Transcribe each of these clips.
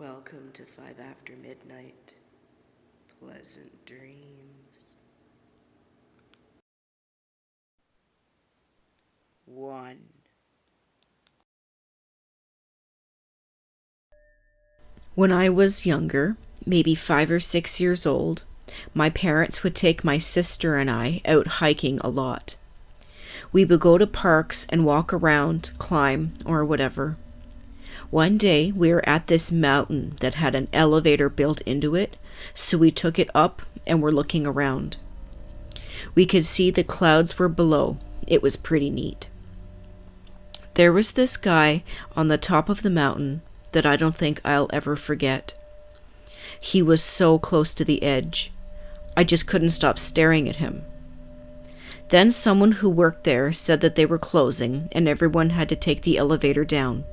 Welcome to 5 after midnight. Pleasant dreams. 1. When I was younger, maybe 5 or 6 years old, my parents would take my sister and I out hiking a lot. We would go to parks and walk around, climb, or whatever. One day, we were at this mountain that had an elevator built into it, so we took it up and were looking around. We could see the clouds were below. It was pretty neat. There was this guy on the top of the mountain that I don't think I'll ever forget. He was so close to the edge. I just couldn't stop staring at him. Then someone who worked there said that they were closing and everyone had to take the elevator down.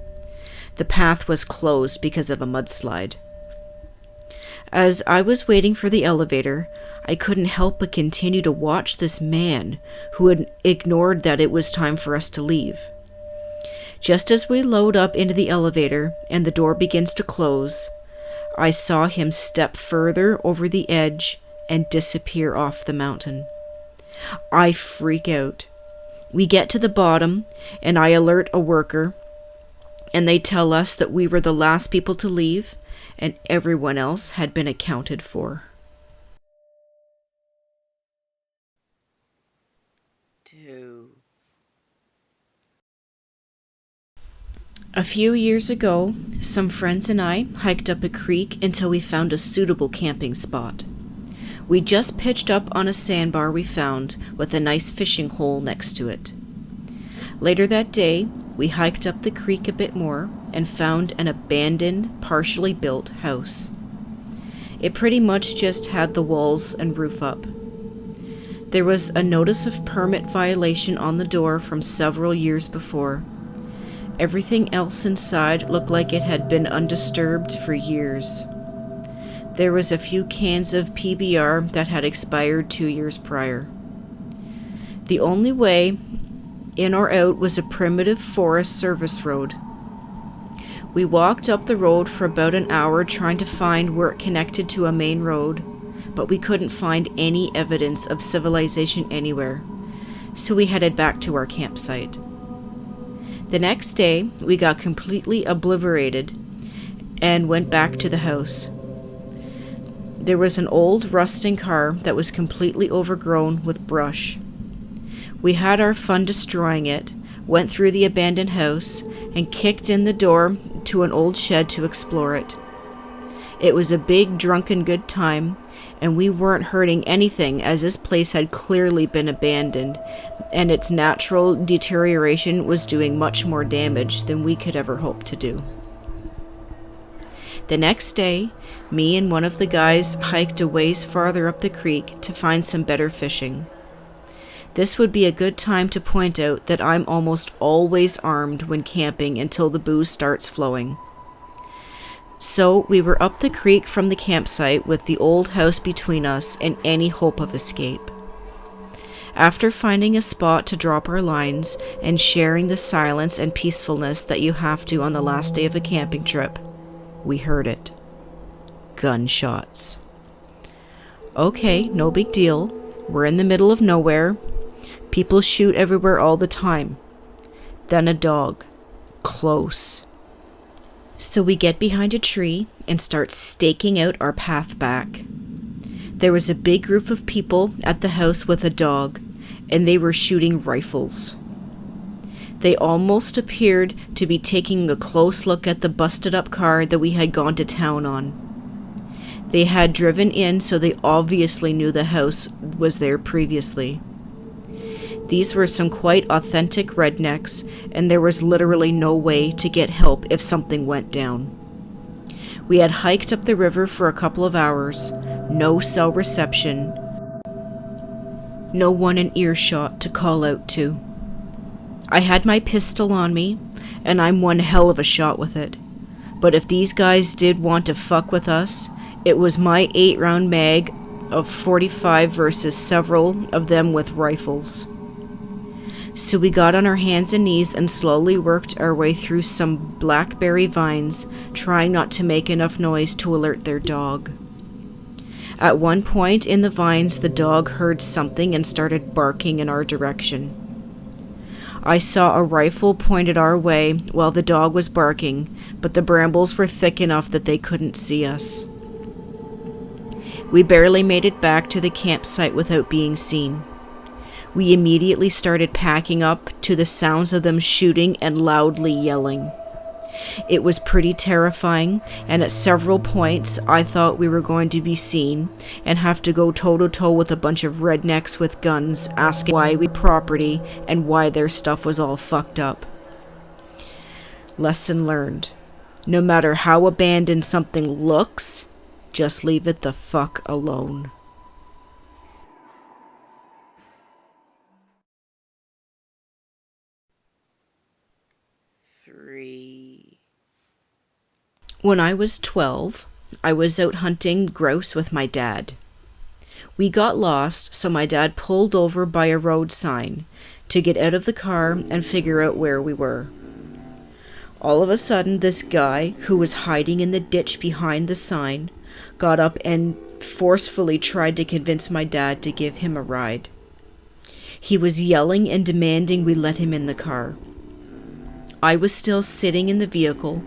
The path was closed because of a mudslide. As I was waiting for the elevator, I couldn't help but continue to watch this man who had ignored that it was time for us to leave. Just as we load up into the elevator and the door begins to close, I saw him step further over the edge and disappear off the mountain. I freak out. We get to the bottom and I alert a worker, and they tell us that we were the last people to leave and everyone else had been accounted for. 2. A few years ago, some friends and I hiked up a creek until we found a suitable camping spot. We just pitched up on a sandbar we found with a nice fishing hole next to it. Later that day, we hiked up the creek a bit more and found an abandoned, partially built house. It pretty much just had the walls and roof up. There was a notice of permit violation on the door from several years before. Everything else inside looked like it had been undisturbed for years. There was a few cans of PBR that had expired 2 years prior. The only way in or out was a primitive Forest Service road. We walked up the road for about an hour trying to find where it connected to a main road, but we couldn't find any evidence of civilization anywhere, so we headed back to our campsite. The next day, we got completely obliterated and went back to the house. There was an old rusting car that was completely overgrown with brush. We had our fun destroying it, went through the abandoned house, and kicked in the door to an old shed to explore it. It was a big drunken good time, and we weren't hurting anything as this place had clearly been abandoned, and its natural deterioration was doing much more damage than we could ever hope to do. The next day, me and one of the guys hiked a ways farther up the creek to find some better fishing. This would be a good time to point out that I'm almost always armed when camping until the booze starts flowing. So we were up the creek from the campsite with the old house between us and any hope of escape. After finding a spot to drop our lines and sharing the silence and peacefulness that you have to on the last day of a camping trip, we heard it. Gunshots. Okay, no big deal. We're in the middle of nowhere. People shoot everywhere all the time. Then a dog. Close. So we get behind a tree and start staking out our path back. There was a big group of people at the house with a dog, and they were shooting rifles. They almost appeared to be taking a close look at the busted up car that we had gone to town on. They had driven in, so they obviously knew the house was there previously. These were some quite authentic rednecks, and there was literally no way to get help if something went down. We had hiked up the river for a couple of hours, no cell reception, no one in earshot to call out to. I had my pistol on me, and I'm one hell of a shot with it. But if these guys did want to fuck with us, it was my 8-round mag of .45 versus several of them with rifles. So we got on our hands and knees and slowly worked our way through some blackberry vines, trying not to make enough noise to alert their dog. At one point in the vines, the dog heard something and started barking in our direction. I saw a rifle pointed our way while the dog was barking, but the brambles were thick enough that they couldn't see us. We barely made it back to the campsite without being seen. We immediately started packing up to the sounds of them shooting and loudly yelling. It was pretty terrifying, and at several points I thought we were going to be seen and have to go toe-to-toe with a bunch of rednecks with guns asking why we property and why their stuff was all fucked up. Lesson learned. No matter how abandoned something looks, just leave it the fuck alone. Three. When I was 12, I was out hunting grouse with my dad. We got lost, so my dad pulled over by a road sign to get out of the car and figure out where we were. All of a sudden, this guy, who was hiding in the ditch behind the sign, got up and forcefully tried to convince my dad to give him a ride. He was yelling and demanding we let him in the car. I was still sitting in the vehicle,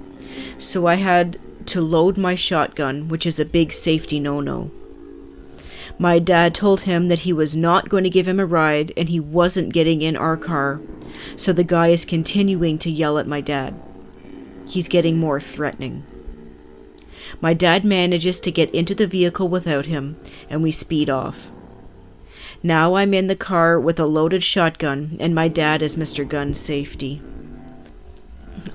so I had to load my shotgun, which is a big safety no-no. My dad told him that he was not going to give him a ride and he wasn't getting in our car, so the guy is continuing to yell at my dad. He's getting more threatening. My dad manages to get into the vehicle without him, and we speed off. Now I'm in the car with a loaded shotgun, and my dad is Mr. Gun's safety.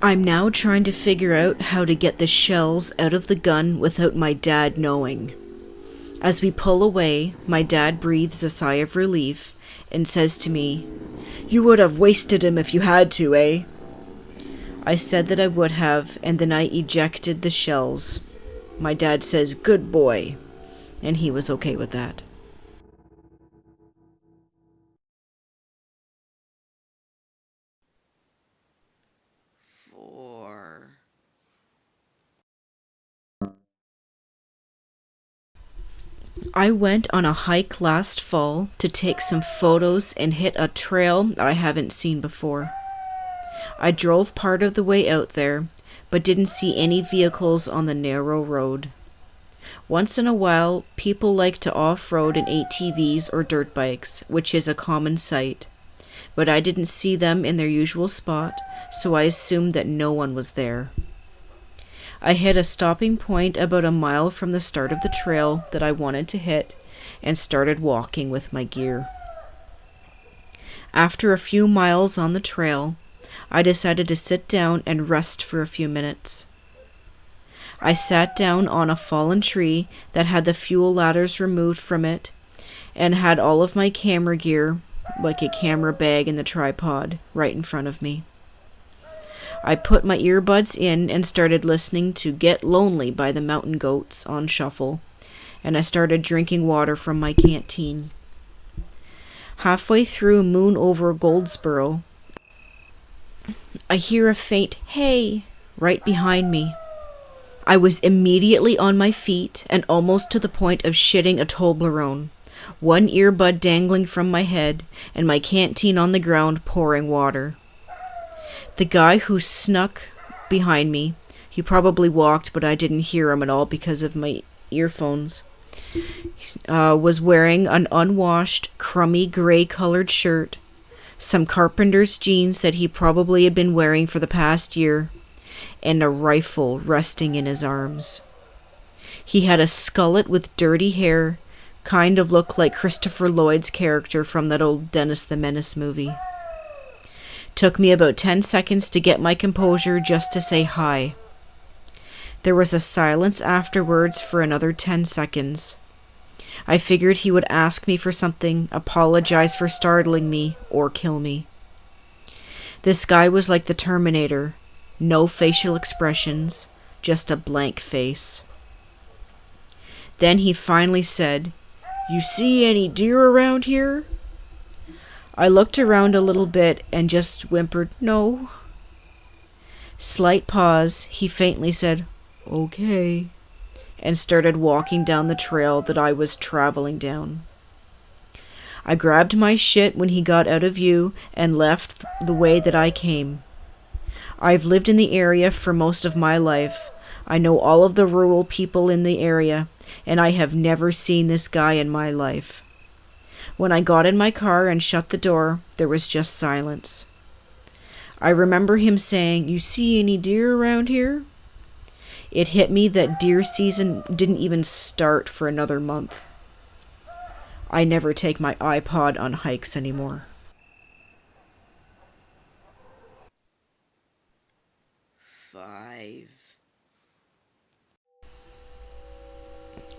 I'm now trying to figure out how to get the shells out of the gun without my dad knowing. As we pull away, my dad breathes a sigh of relief and says to me, "You would have wasted him if you had to, eh?" I said that I would have, and then I ejected the shells. My dad says, "Good boy," and he was okay with that. Four. I went on a hike last fall to take some photos and hit a trail that I haven't seen before. I drove part of the way out there, but didn't see any vehicles on the narrow road. Once in a while, people like to off-road in ATVs or dirt bikes, which is a common sight, but I didn't see them in their usual spot, so I assumed that no one was there. I hit a stopping point about a mile from the start of the trail that I wanted to hit and started walking with my gear. After a few miles on the trail, I decided to sit down and rest for a few minutes. I sat down on a fallen tree that had the fuel ladders removed from it and had all of my camera gear, like a camera bag and the tripod, right in front of me. I put my earbuds in and started listening to Get Lonely by the Mountain Goats on shuffle, and I started drinking water from my canteen. Halfway through Moon Over Goldsboro, I hear a faint "hey" right behind me. I was immediately on my feet and almost to the point of shitting a Toblerone, one earbud dangling from my head and my canteen on the ground pouring water. The guy who snuck behind me, he probably walked, but I didn't hear him at all because of my earphones, was wearing an unwashed, crummy gray-colored shirt, some carpenter's jeans that he probably had been wearing for the past year, and a rifle resting in his arms. He had a skullet with dirty hair, kind of looked like Christopher Lloyd's character from that old Dennis the Menace movie. Took me about 10 seconds to get my composure just to say hi. There was a silence afterwards for another 10 seconds. I figured he would ask me for something, apologize for startling me, or kill me. This guy was like the Terminator. No facial expressions, just a blank face. Then he finally said, "You see any deer around here?" I looked around a little bit and just whimpered, "No." Slight pause, he faintly said, "Okay," and started walking down the trail that I was traveling down. I grabbed my shit when he got out of view and left the way that I came. I've lived in the area for most of my life. I know all of the rural people in the area, and I have never seen this guy in my life. When I got in my car and shut the door, there was just silence. I remember him saying, "You see any deer around here?" It hit me that deer season didn't even start for another month. I never take my iPod on hikes anymore. 5.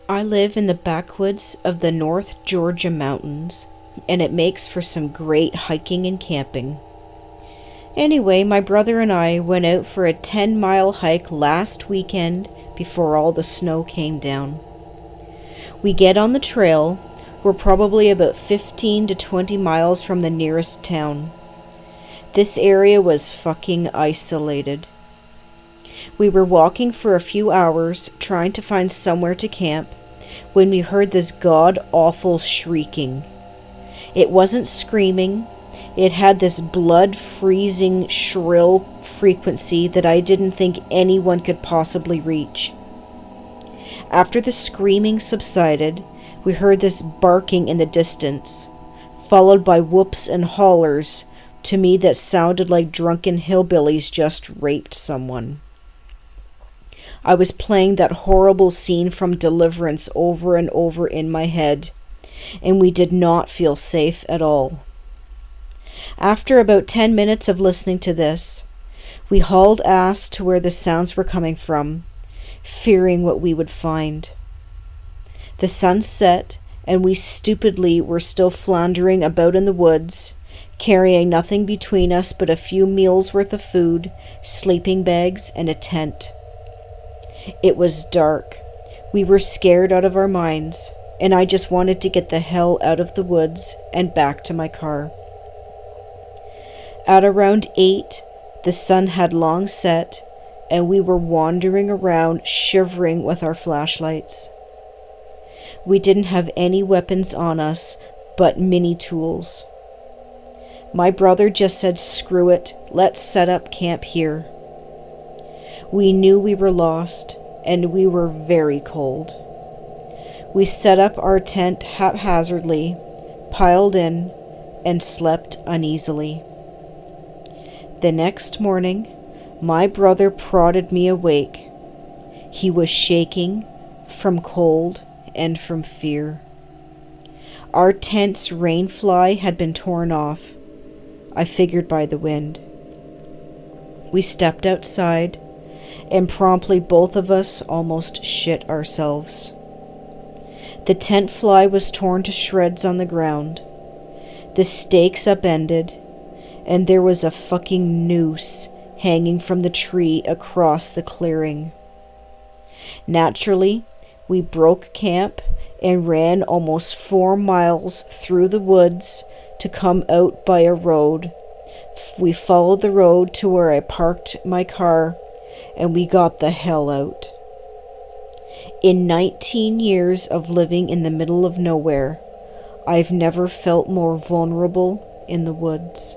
I live in the backwoods of the North Georgia mountains, and it makes for some great hiking and camping. Anyway, my brother and I went out for a 10-mile hike last weekend before all the snow came down. We get on the trail. We're probably about 15 to 20 miles from the nearest town. This area was fucking isolated. We were walking for a few hours trying to find somewhere to camp when we heard this god-awful shrieking. It wasn't screaming. It had this blood-freezing, shrill frequency that I didn't think anyone could possibly reach. After the screaming subsided, we heard this barking in the distance, followed by whoops and hollers, to me that sounded like drunken hillbillies just raped someone. I was playing that horrible scene from Deliverance over and over in my head, and we did not feel safe at all. After about 10 minutes of listening to this, we hauled ass to where the sounds were coming from, fearing what we would find. The sun set, and we stupidly were still floundering about in the woods, carrying nothing between us but a few meals worth of food, sleeping bags, and a tent. It was dark. We were scared out of our minds, and I just wanted to get the hell out of the woods and back to my car. At around 8, the sun had long set, and we were wandering around shivering with our flashlights. We didn't have any weapons on us but mini tools. My brother just said, "Screw it, let's set up camp here." We knew we were lost, and we were very cold. We set up our tent haphazardly, piled in, and slept uneasily. The next morning, my brother prodded me awake. He was shaking from cold and from fear. Our tent's rain fly had been torn off, I figured by the wind. We stepped outside, and promptly both of us almost shit ourselves. The tent fly was torn to shreds on the ground, the stakes upended, and there was a fucking noose hanging from the tree across the clearing. Naturally, we broke camp and ran almost 4 miles through the woods to come out by a road. We followed the road to where I parked my car, and we got the hell out. In 19 years of living in the middle of nowhere, I've never felt more vulnerable in the woods.